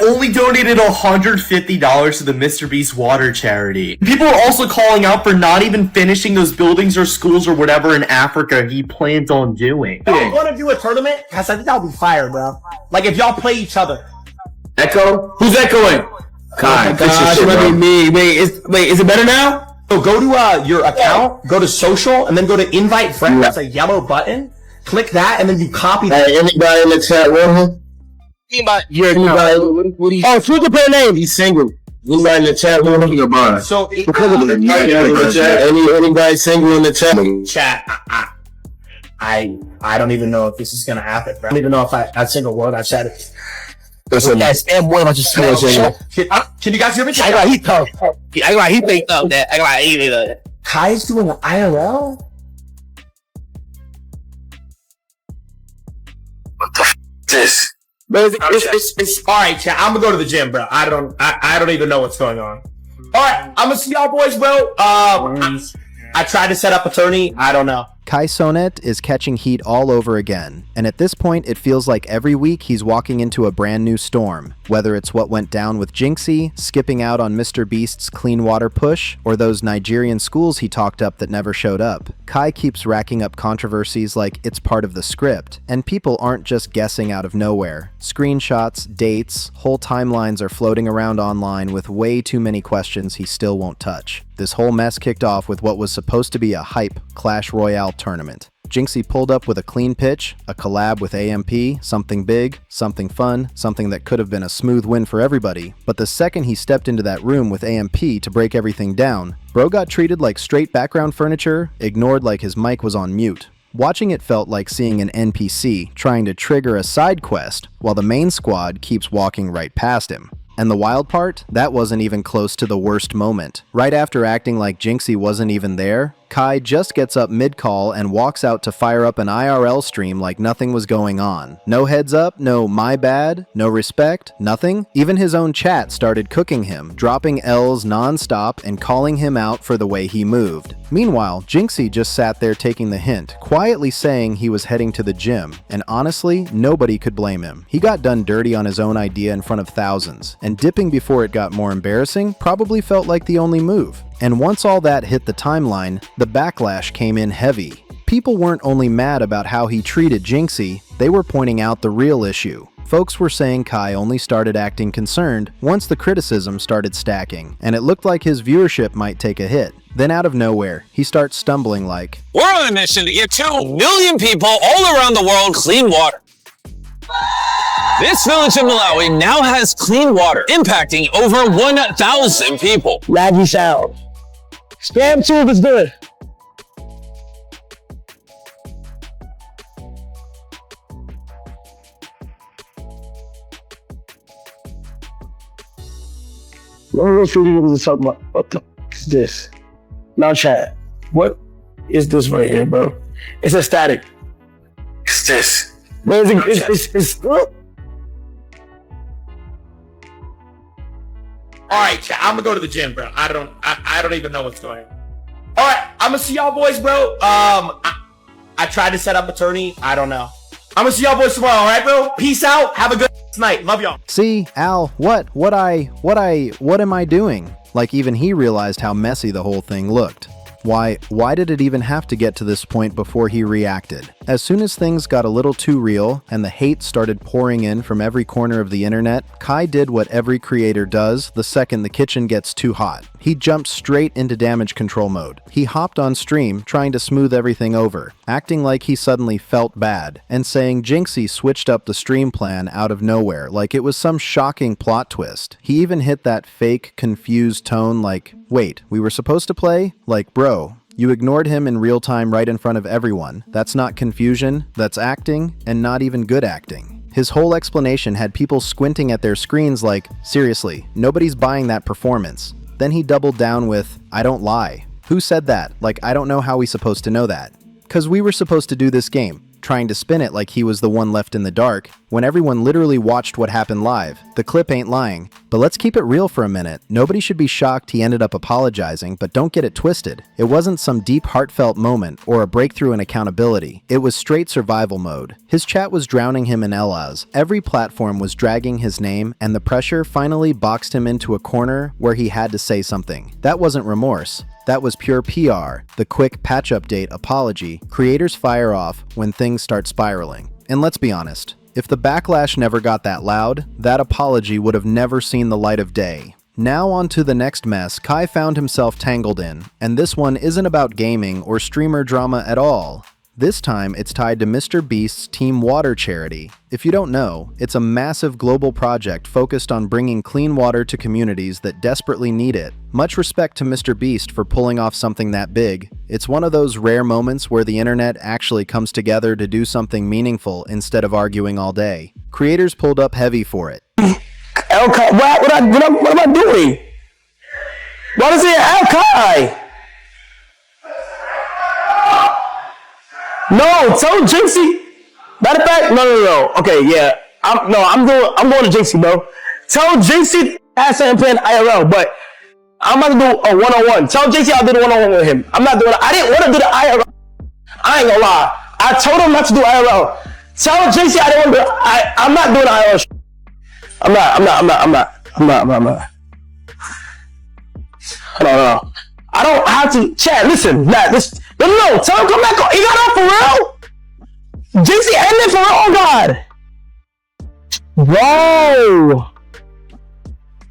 only donated $150 to the Mr. Beast water charity. People are also calling out for not even finishing those buildings or schools or whatever in Africa he plans on doing. Y'all wanna do a tournament? Cause I think that'll be fire, bro. Like if y'all play each other. Echo? Who's echoing? God, gosh, it might be me. Wait, is it better now? So go to your account, go to social, and then go to invite friends. That's a yellow button. Click that, and then you copy that. Anybody in the chat want him? Oh, choose the player name. He's single. Anybody in the chat want him? Your bar. So because of the chat. Anybody single in the chat? Chat. I don't even know if this is gonna happen. Bro. I don't even know if I single word I said it. Listen, spam one about your Can you guys hear me? I got he tough. I got he think of that. I got he that. Kai's doing an IRL. What the f this? It's all right, chat. I'm gonna go to the gym, bro. I don't even know what's going on. All right, I'm gonna see y'all boys, bro. I tried to set up a tourney. I don't know. Cenat is catching heat all over again, and at this point it feels like every week he's walking into a brand new storm, whether it's what went down with Jinxie, skipping out on Mr. Beast's clean water push, or those Nigerian schools he talked up that never showed up. Kai keeps racking up controversies like it's part of the script, and people aren't just guessing out of nowhere. Screenshots, dates, whole timelines are floating around online with way too many questions he still won't touch. This whole mess kicked off with what was supposed to be a hype Clash Royale tournament. Jinxie pulled up with a clean pitch, a collab with AMP, something big, something fun, something that could have been a smooth win for everybody, but the second he stepped into that room with AMP to break everything down, bro got treated like straight background furniture, ignored like his mic was on mute. Watching it felt like seeing an NPC trying to trigger a side quest while the main squad keeps walking right past him. And the wild part? That wasn't even close to the worst moment. Right after acting like Jinxie wasn't even there, Kai just gets up mid-call and walks out to fire up an IRL stream like nothing was going on. No heads up, no my bad, no respect, nothing. Even his own chat started cooking him, dropping L's non-stop and calling him out for the way he moved. Meanwhile, Jinxie just sat there taking the hint, quietly saying he was heading to the gym, and honestly, nobody could blame him. He got done dirty on his own idea in front of thousands, and dipping before it got more embarrassing probably felt like the only move. And once all that hit the timeline, the backlash came in heavy. People weren't only mad about how he treated Jinxie, they were pointing out the real issue. Folks were saying Kai only started acting concerned once the criticism started stacking, and it looked like his viewership might take a hit. Then out of nowhere, he starts stumbling like, "We're on a mission to get 2 million people all around the world clean water. This village of Malawi now has clean water, impacting over 1,000 people. Laggy sound. Spam 2 if it's good. What the is this? Now chat. What is this right here, bro? It's a static. It's this. Where is it? It's All right, chat. I'm gonna go to the gym, bro. I don't even know what's going on. All right, I'm gonna see y'all boys, bro. I tried to set up a tourney. I don't know. I'm gonna see y'all boys tomorrow. All right, bro. Peace out. Have a good night. Love y'all. "See, Al, what am I doing?" Like even he realized how messy the whole thing looked. Why did it even have to get to this point before he reacted? As soon as things got a little too real and the hate started pouring in from every corner of the internet, Kai did what every creator does the second the kitchen gets too hot. He jumped straight into damage control mode. He hopped on stream trying to smooth everything over, acting like he suddenly felt bad, and saying Jinxie switched up the stream plan out of nowhere like it was some shocking plot twist. He even hit that fake, confused tone like, "Wait, we were supposed to play?" Like, bro, you ignored him in real time right in front of everyone. That's not confusion, that's acting, and not even good acting. His whole explanation had people squinting at their screens like, seriously, nobody's buying that performance. Then he doubled down with, "I don't lie." Who said that? Like, I don't know how we supposed to know that. 'Cause we were supposed to do this game. trying to spin it like he was the one left in the dark, when everyone literally watched what happened live. The clip ain't lying. But let's keep it real for a minute. Nobody should be shocked he ended up apologizing, but don't get it twisted. It wasn't some deep heartfelt moment or a breakthrough in accountability. It was straight survival mode. His chat was drowning him in LAs. Every platform was dragging his name, and the pressure finally boxed him into a corner where he had to say something. That wasn't remorse. That was pure PR, the quick patch update apology creators fire off when things start spiraling. And let's be honest, if the backlash never got that loud, that apology would have never seen the light of day. Now on to the next mess Kai found himself tangled in, and this one isn't about gaming or streamer drama at all. This time, it's tied to Mr. Beast's Team Water charity. If you don't know, it's a massive global project focused on bringing clean water to communities that desperately need it. Much respect to Mr. Beast for pulling off something that big. It's one of those rare moments where the internet actually comes together to do something meaningful instead of arguing all day. Creators pulled up heavy for it. What am I doing? Why does it say Al-Kai? No, tell Jinxie. Matter of fact, no. Okay, yeah. I'm going to Jinxie, bro. Tell Jinxie ask him playing IRL, but I'm about to do a one-on-one. Tell Jinxie I'll do the one-on-one with him. I'm not doing it. I didn't want to do the IRL. I ain't gonna lie. I told him not to do IRL. Tell Jinxie I didn't want to do it. I'm not doing IRL. I'm not. No. I don't have to. Chad, listen. No. Tell him come back on. He got out for real? JC ended for real? Oh, God. Whoa.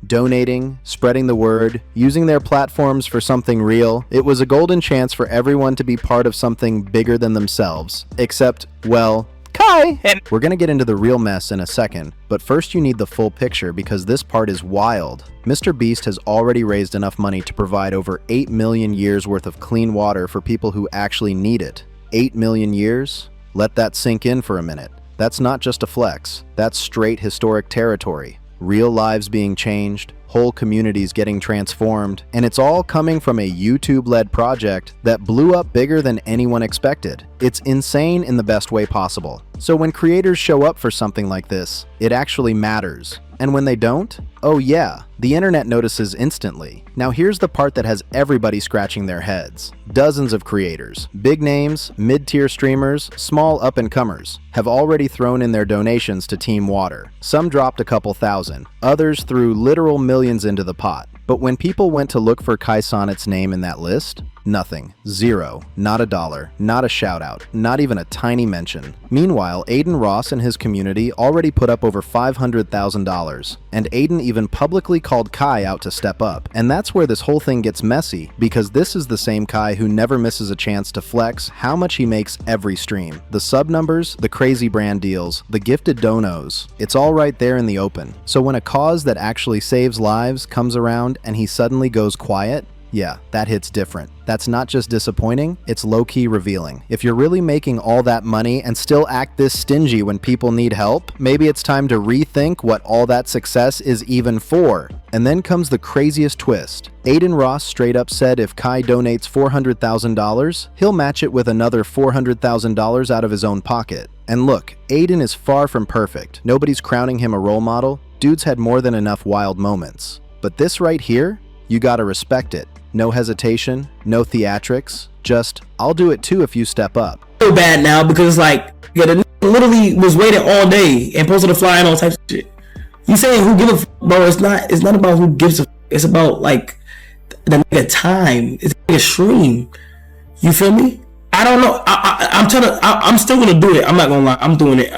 Donating, spreading the word, using their platforms for something real. It was a golden chance for everyone to be part of something bigger than themselves. Except, well, Kai! We're gonna get into the real mess in a second, but first you need the full picture because this part is wild. Mr. Beast has already raised enough money to provide over 8 million years worth of clean water for people who actually need it. 8 million years? Let that sink in for a minute. That's not just a flex, that's straight historic territory. Real lives being changed, whole communities getting transformed, and it's all coming from a YouTube-led project that blew up bigger than anyone expected. It's insane in the best way possible. So when creators show up for something like this, it actually matters. And when they don't, oh yeah, the internet notices instantly. Now here's the part that has everybody scratching their heads. Dozens of creators, big names, mid-tier streamers, small up-and-comers, have already thrown in their donations to Team Water. Some dropped a couple thousand, others threw literal millions into the pot. But when people went to look for Kai Cenat's name in that list, nothing. Zero. Not a dollar. Not a shout out. Not even a tiny mention. Meanwhile, Aiden Ross and his community already put up over $500,000. And Aiden even publicly called Kai out to step up. And that's where this whole thing gets messy, because this is the same Kai who never misses a chance to flex how much he makes every stream. The sub numbers, the crazy brand deals, the gifted donos. It's all right there in the open. So when a cause that actually saves lives comes around and he suddenly goes quiet, yeah, that hits different. That's not just disappointing, it's low-key revealing. If you're really making all that money and still act this stingy when people need help, maybe it's time to rethink what all that success is even for. And then comes the craziest twist. Aiden Ross straight up said if Kai donates $400,000, he'll match it with another $400,000 out of his own pocket. And look, Aiden is far from perfect. Nobody's crowning him a role model. Dude's had more than enough wild moments. But this right here, you gotta respect it. No hesitation, no theatrics, just, I'll do it too if you step up. So bad now because it's like, yeah, the literally was waiting all day and posted a flyer and all types of shit. You saying who give a f, bro? It's not about who gives a f. It's about like the nigga time. It's like a stream. You feel me? I don't know. I'm still gonna do it. I'm not gonna lie. I'm doing it.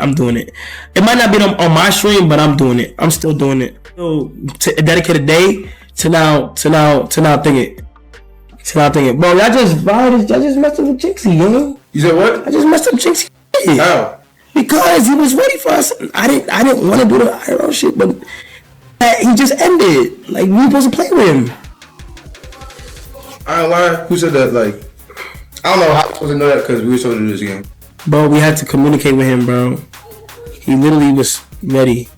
It might not be on my stream, but I'm doing it. I'm still doing it. So dedicate a day to now thinking. Bro, y'all just messed up with Jinxie, yo. You said what? I just messed up Jinxie. How? Because he was ready for us. I didn't want to do the IRL shit, but he just ended. Like, we were supposed to play with him. I ain't lying. Who said that? Like, I don't know how I'm supposed to know that because we were supposed to do this game. Bro, we had to communicate with him, bro. He literally was ready.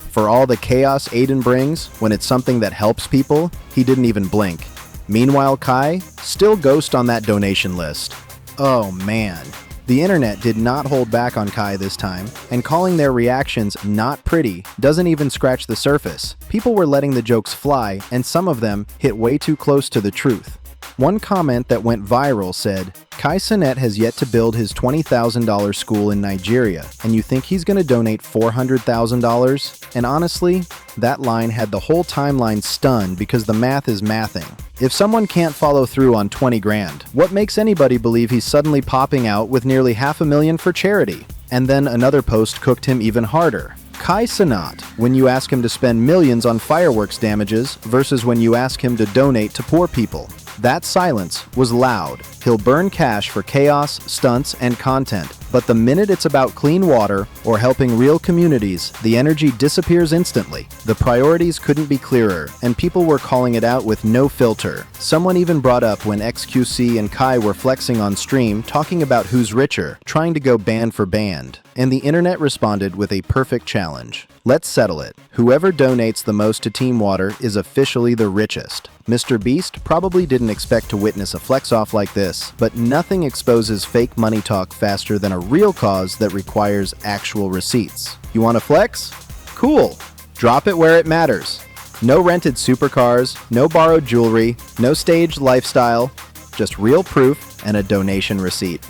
For all the chaos Aiden brings, when it's something that helps people, he didn't even blink. Meanwhile, Kai, still ghost on that donation list. Oh man. The internet did not hold back on Kai this time, and calling their reactions not pretty doesn't even scratch the surface. People were letting the jokes fly, and some of them hit way too close to the truth. One comment that went viral said, Kai Cenat has yet to build his $20,000 school in Nigeria, and you think he's going to donate $400,000? And honestly, that line had the whole timeline stunned because the math is mathing. If someone can't follow through on 20 grand, what makes anybody believe he's suddenly popping out with nearly $500,000 for charity? And then another post cooked him even harder. Kai Cenat, when you ask him to spend millions on fireworks damages versus when you ask him to donate to poor people. That silence was loud. He'll burn cash for chaos, stunts, and content, but the minute it's about clean water or helping real communities, the energy disappears instantly. The priorities couldn't be clearer, and people were calling it out with no filter. Someone even brought up when XQC and Kai were flexing on stream, talking about who's richer, trying to go band for band. And the internet responded with a perfect challenge. Let's settle it. Whoever donates the most to Team Water is officially the richest. Mr. Beast probably didn't expect to witness a flex-off like this, but nothing exposes fake money talk faster than a real cause that requires actual receipts. You want to flex? Cool. Drop it where it matters. No rented supercars, no borrowed jewelry, no staged lifestyle, just real proof and a donation receipt.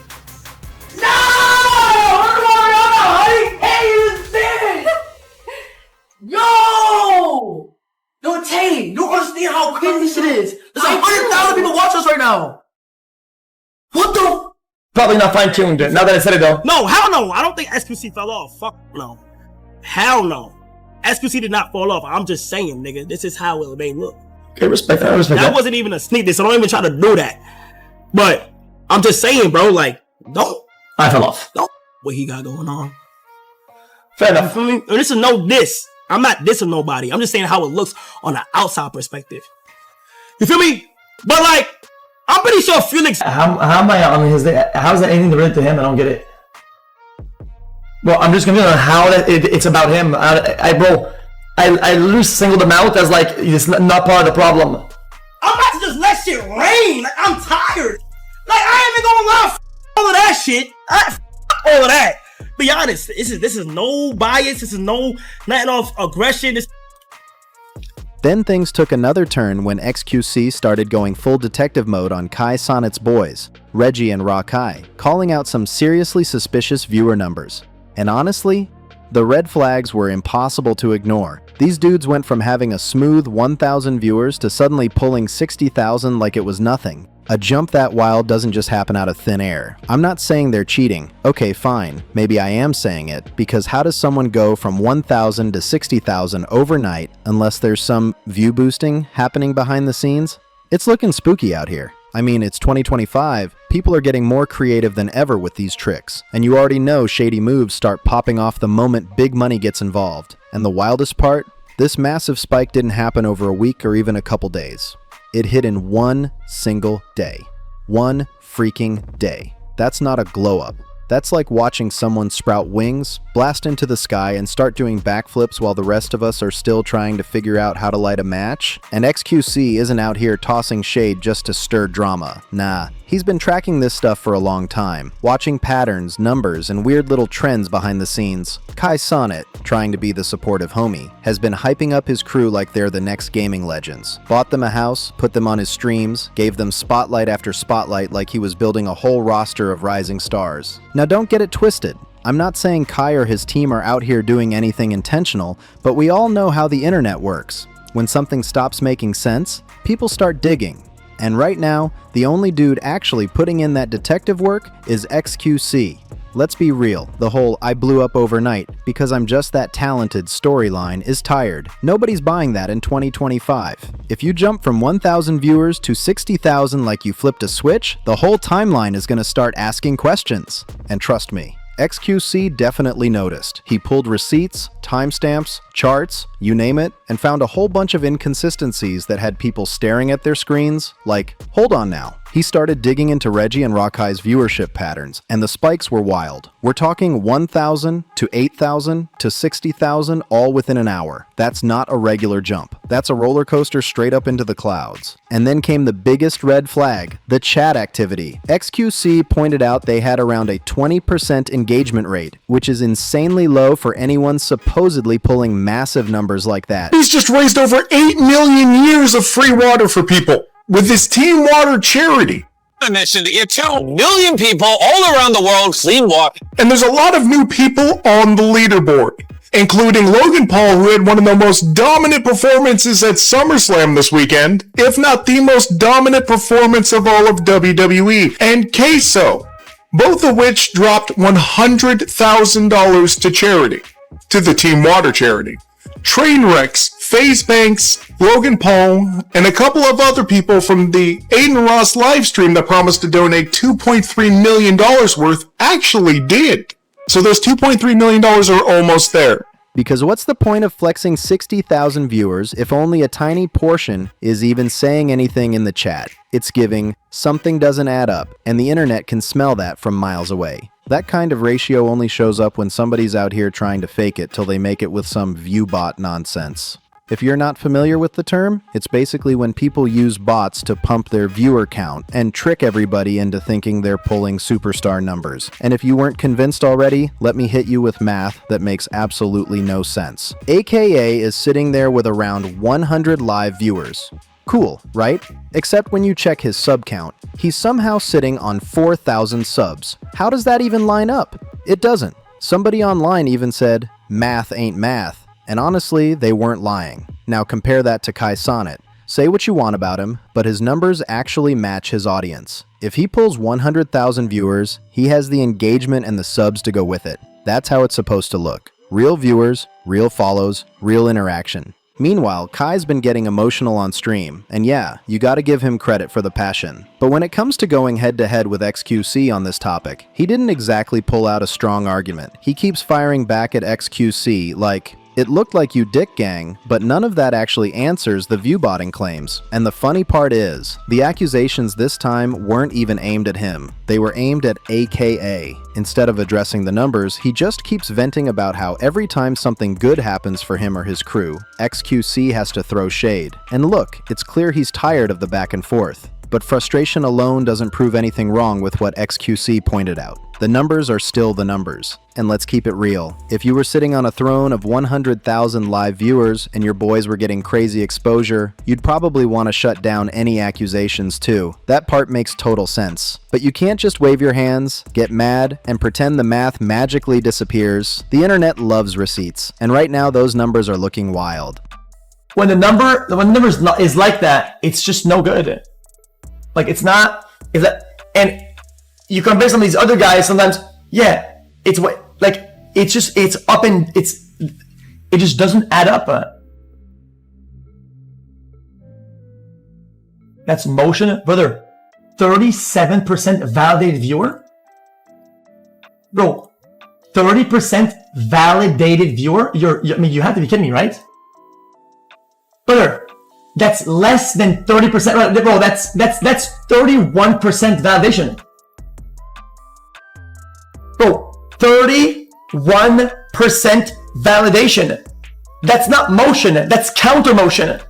Yo, Tay, you don't understand how crazy this shit is. There's 100,000 people watching us right now. What the? Probably not fine-tuned. Now that I said it though. No, hell no. I don't think SQC fell off. Fuck no. Hell no. SQC did not fall off. I'm just saying, nigga. This is how it may look. Okay, respect that. Respect that. That wasn't even a sneak diss. I don't even try to do that. But I'm just saying, bro. Like, don't. I fell off. Don't. What he got going on? Fair enough. You feel me? This is no diss. I'm not dissing nobody. I'm just saying how it looks on the outside perspective. You feel me? But like, I'm pretty sure Felix. How am I on his? How is that anything related to him? I don't get it. Well, I'm just confused on how it's about him. I literally singled him out as like it's not part of the problem. I'm about to just let shit rain. Like, I'm tired. Like, I ain't even gonna lie. All of that shit. All of that. Be honest. This is no bias. This is nothing off aggression. Then things took another turn when XQC started going full detective mode on Kai Cenat's boys, Reggie and Rakai, calling out some seriously suspicious viewer numbers. And honestly, the red flags were impossible to ignore. These dudes went from having a smooth 1,000 viewers to suddenly pulling 60,000 like it was nothing. A jump that wild doesn't just happen out of thin air. I'm not saying they're cheating. Okay, fine. Maybe I am saying it, because how does someone go from 1,000 to 60,000 overnight unless there's some view boosting happening behind the scenes? It's looking spooky out here. I mean, it's 2025. People are getting more creative than ever with these tricks, and you already know shady moves start popping off the moment big money gets involved. And the wildest part? This massive spike didn't happen over a week or even a couple days. It hit in one single day. One freaking day. That's not a glow up. That's like watching someone sprout wings, blast into the sky, and start doing backflips while the rest of us are still trying to figure out how to light a match. And XQC isn't out here tossing shade just to stir drama. Nah, he's been tracking this stuff for a long time, watching patterns, numbers, and weird little trends behind the scenes. Kai Cenat, trying to be the supportive homie, has been hyping up his crew like they're the next gaming legends. Bought them a house, put them on his streams, gave them spotlight after spotlight like he was building a whole roster of rising stars. Now don't get it twisted. I'm not saying Kai or his team are out here doing anything intentional, but we all know how the internet works. When something stops making sense, people start digging. And right now, the only dude actually putting in that detective work is XQC. Let's be real, the whole I blew up overnight because I'm just that talented storyline is tired. Nobody's buying that in 2025. If you jump from 1,000 viewers to 60,000 like you flipped a switch, the whole timeline is gonna start asking questions. And trust me, XQC definitely noticed. He pulled receipts, timestamps, charts, you name it, and found a whole bunch of inconsistencies that had people staring at their screens like, hold on now, He started digging into Reggie and Rockhigh's viewership patterns, and the spikes were wild. We're talking 1,000 to 8,000 to 60,000 all within an hour. That's not a regular jump. That's a roller coaster straight up into the clouds. And then came the biggest red flag, the chat activity. XQC pointed out they had around a 20% engagement rate, which is insanely low for anyone supposedly pulling massive numbers like that. He's just raised over 8 million years of free water for people with his Team Water charity. A mission to give 2 million people all around the world clean water. And there's a lot of new people on the leaderboard, including Logan Paul, who had one of the most dominant performances at SummerSlam this weekend, if not the most dominant performance of all of WWE, and Queso, both of which dropped $100,000 to charity, to the Team Water charity. Trainwrecks, FaZe Banks, Logan Paul, and a couple of other people from the Aiden Ross livestream that promised to donate $2.3 million worth actually did. So those $2.3 million are almost there. Because what's the point of flexing 60,000 viewers if only a tiny portion is even saying anything in the chat? It's giving something doesn't add up, and the internet can smell that from miles away. That kind of ratio only shows up when somebody's out here trying to fake it till they make it with some view bot nonsense. If you're not familiar with the term, it's basically when people use bots to pump their viewer count and trick everybody into thinking they're pulling superstar numbers. And if you weren't convinced already, let me hit you with math that makes absolutely no sense. AKA is sitting there with around 100 live viewers. Cool, right? Except when you check his sub count, he's somehow sitting on 4,000 subs. How does that even line up? It doesn't. Somebody online even said, math ain't math. And honestly, they weren't lying. Now compare that to Kai Cenat. Say what you want about him, but his numbers actually match his audience. If he pulls 100,000 viewers, he has the engagement and the subs to go with it. That's how it's supposed to look. Real viewers, real follows, real interaction. Meanwhile, Kai's been getting emotional on stream, and yeah, you gotta give him credit for the passion. But when it comes to going head-to-head with XQC on this topic, he didn't exactly pull out a strong argument. He keeps firing back at XQC like, it looked like you dick gang, but none of that actually answers the viewbotting claims. And the funny part is, the accusations this time weren't even aimed at him. They were aimed at AKA. Instead of addressing the numbers, he just keeps venting about how every time something good happens for him or his crew, XQC has to throw shade. And look, it's clear he's tired of the back and forth. But frustration alone doesn't prove anything wrong with what XQC pointed out. The numbers are still the numbers. And let's keep it real. If you were sitting on a throne of 100,000 live viewers and your boys were getting crazy exposure, you'd probably want to shut down any accusations too. That part makes total sense. But you can't just wave your hands, get mad, and pretend the math magically disappears. The internet loves receipts, and right now those numbers are looking wild. When the number is like that, it's just no good. Like it's not, is that, and you compare some of these other guys sometimes, yeah, it's what, like, it's just, it's up and it just doesn't add up. That's motion, brother. 37% validated viewer? Bro, 30% validated viewer? I mean, you have to be kidding me, right? Brother, that's less than 30%, bro, that's 31% validation. Bro, 31% validation. That's not motion, that's counter motion.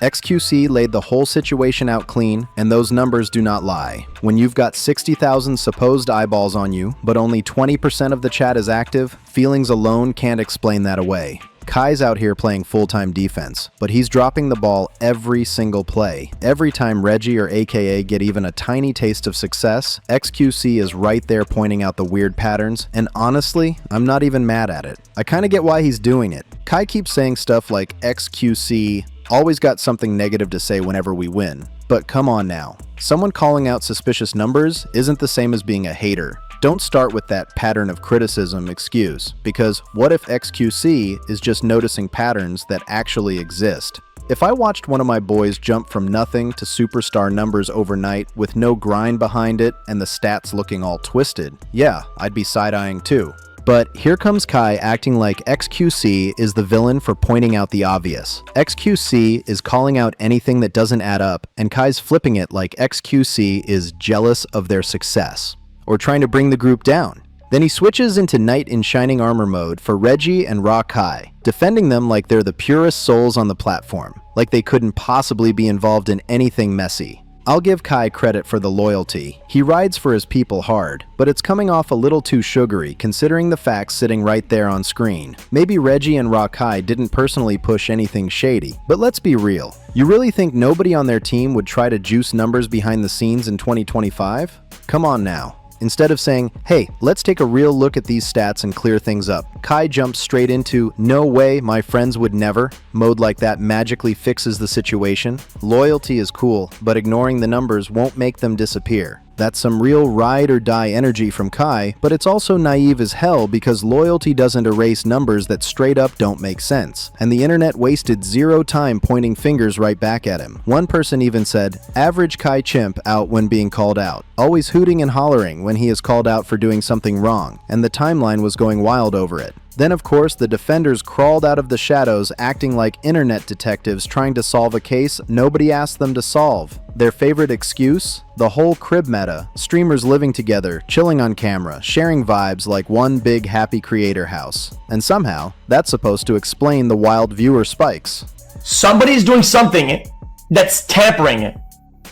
XQC laid the whole situation out clean, and those numbers do not lie. When you've got 60,000 supposed eyeballs on you, but only 20% of the chat is active, feelings alone can't explain that away. Kai's out here playing full-time defense, but he's dropping the ball every single play. Every time Reggie or AKA get even a tiny taste of success, XQC is right there pointing out the weird patterns, and honestly, I'm not even mad at it. I kinda get why he's doing it. Kai keeps saying stuff like XQC always got something negative to say whenever we win. But come on now. Someone calling out suspicious numbers isn't the same as being a hater. Don't start with that pattern of criticism excuse, because what if XQC is just noticing patterns that actually exist? If I watched one of my boys jump from nothing to superstar numbers overnight with no grind behind it and the stats looking all twisted, yeah, I'd be side-eyeing too. But here comes Kai acting like XQC is the villain for pointing out the obvious. XQC is calling out anything that doesn't add up, and Kai's flipping it like XQC is jealous of their success, or trying to bring the group down. Then he switches into Knight in Shining Armor mode for Reggie and Raw Kai, defending them like they're the purest souls on the platform, like they couldn't possibly be involved in anything messy. I'll give Kai credit for the loyalty. He rides for his people hard, but it's coming off a little too sugary considering the facts sitting right there on screen. Maybe Reggie and Raw Kai didn't personally push anything shady, but let's be real. You really think nobody on their team would try to juice numbers behind the scenes in 2025? Come on now. Instead of saying, hey, let's take a real look at these stats and clear things up, Kai jumps straight into, no way, my friends would never. Mode like that magically fixes the situation. Loyalty is cool, but ignoring the numbers won't make them disappear. That's some real ride or die energy from Kai, but it's also naive as hell because loyalty doesn't erase numbers that straight up don't make sense. And the internet wasted zero time pointing fingers right back at him. One person even said, average Kai chimp out when being called out. Always hooting and hollering when he is called out for doing something wrong, and the timeline was going wild over it. Then of course the defenders crawled out of the shadows acting like internet detectives trying to solve a case nobody asked them to solve. Their favorite excuse? The whole crib meta. Streamers living together, chilling on camera, sharing vibes like one big happy creator house. And somehow, that's supposed to explain the wild viewer spikes. Somebody's doing something that's tampering it.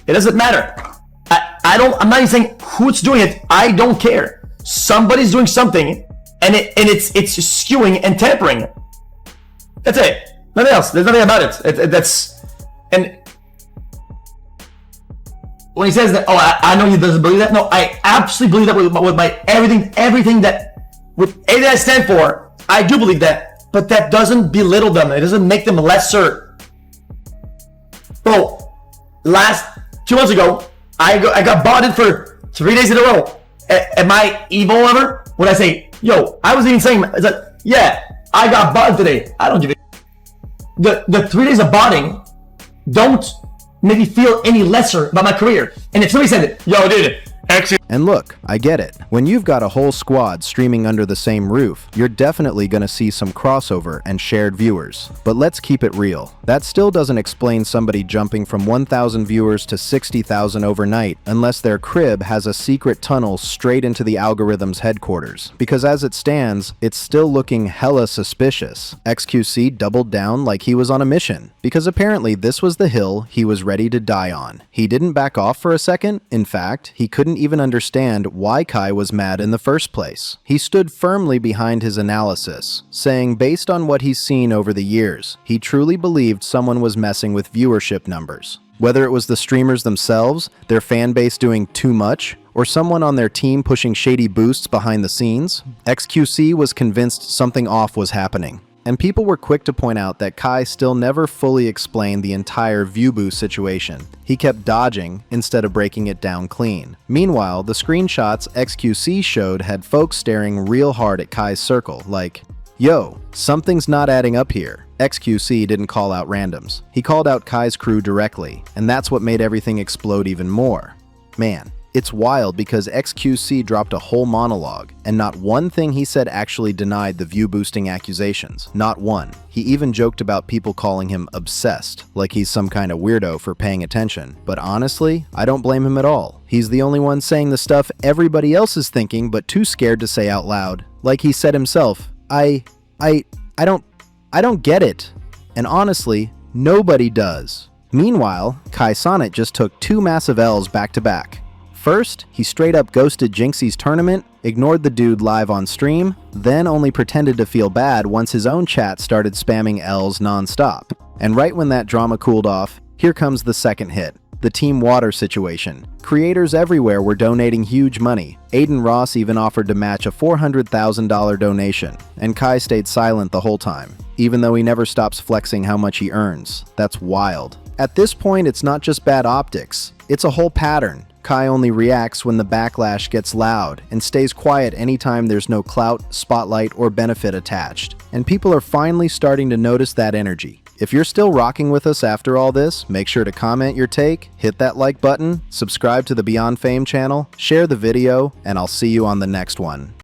It doesn't matter. I'm not even saying who's doing it. I don't care. Somebody's doing something and it's skewing and tampering it. That's it. Nothing else. There's nothing about it. And when he says that, I know he doesn't believe that. No, I absolutely believe that with my everything that I stand for. I do believe that, but that doesn't belittle them. It doesn't make them lesser. Bro, last 2 months ago, I got bought in for 3 days in a row. Am I evil ever? When I say, yo, I was even saying, it's like, yeah, I got bought today. I don't give a the 3 days of botting don't make me feel any lesser about my career. And if somebody said it, yo, dude, actually. And look, I get it. When you've got a whole squad streaming under the same roof, you're definitely gonna see some crossover and shared viewers. But let's keep it real. That still doesn't explain somebody jumping from 1,000 viewers to 60,000 overnight unless their crib has a secret tunnel straight into the algorithm's headquarters. Because as it stands, it's still looking hella suspicious. XQC doubled down like he was on a mission, because apparently this was the hill he was ready to die on. He didn't back off for a second. In fact, he couldn't even understand why Kai was mad in the first place. He stood firmly behind his analysis, saying based on what he's seen over the years, he truly believed someone was messing with viewership numbers. Whether it was the streamers themselves, their fan base doing too much, or someone on their team pushing shady boosts behind the scenes, XQC was convinced something off was happening. And people were quick to point out that Kai still never fully explained the entire view boost situation. He kept dodging instead of breaking it down clean. Meanwhile, the screenshots XQC showed had folks staring real hard at Kai's circle, like, yo, something's not adding up here. XQC didn't call out randoms. He called out Kai's crew directly, and that's what made everything explode even more. Man, it's wild because XQC dropped a whole monologue, and not one thing he said actually denied the view-boosting accusations. Not one. He even joked about people calling him obsessed, like he's some kind of weirdo for paying attention. But honestly, I don't blame him at all. He's the only one saying the stuff everybody else is thinking but too scared to say out loud. Like he said himself, I don't get it. And honestly, nobody does. Meanwhile, Kai Cenat just took 2 massive L's back to back. First, he straight up ghosted Jinxie's tournament, ignored the dude live on stream, then only pretended to feel bad once his own chat started spamming L's nonstop. And right when that drama cooled off, here comes the second hit. The Team Water situation. Creators everywhere were donating huge money. Aiden Ross even offered to match a $400,000 donation, and Kai stayed silent the whole time, even though he never stops flexing how much he earns. That's wild. At this point, it's not just bad optics, it's a whole pattern. Kai only reacts when the backlash gets loud and stays quiet anytime there's no clout, spotlight, or benefit attached. And people are finally starting to notice that energy. If you're still rocking with us after all this, make sure to comment your take, hit that like button, subscribe to the BeyondFame channel, share the video, and I'll see you on the next one.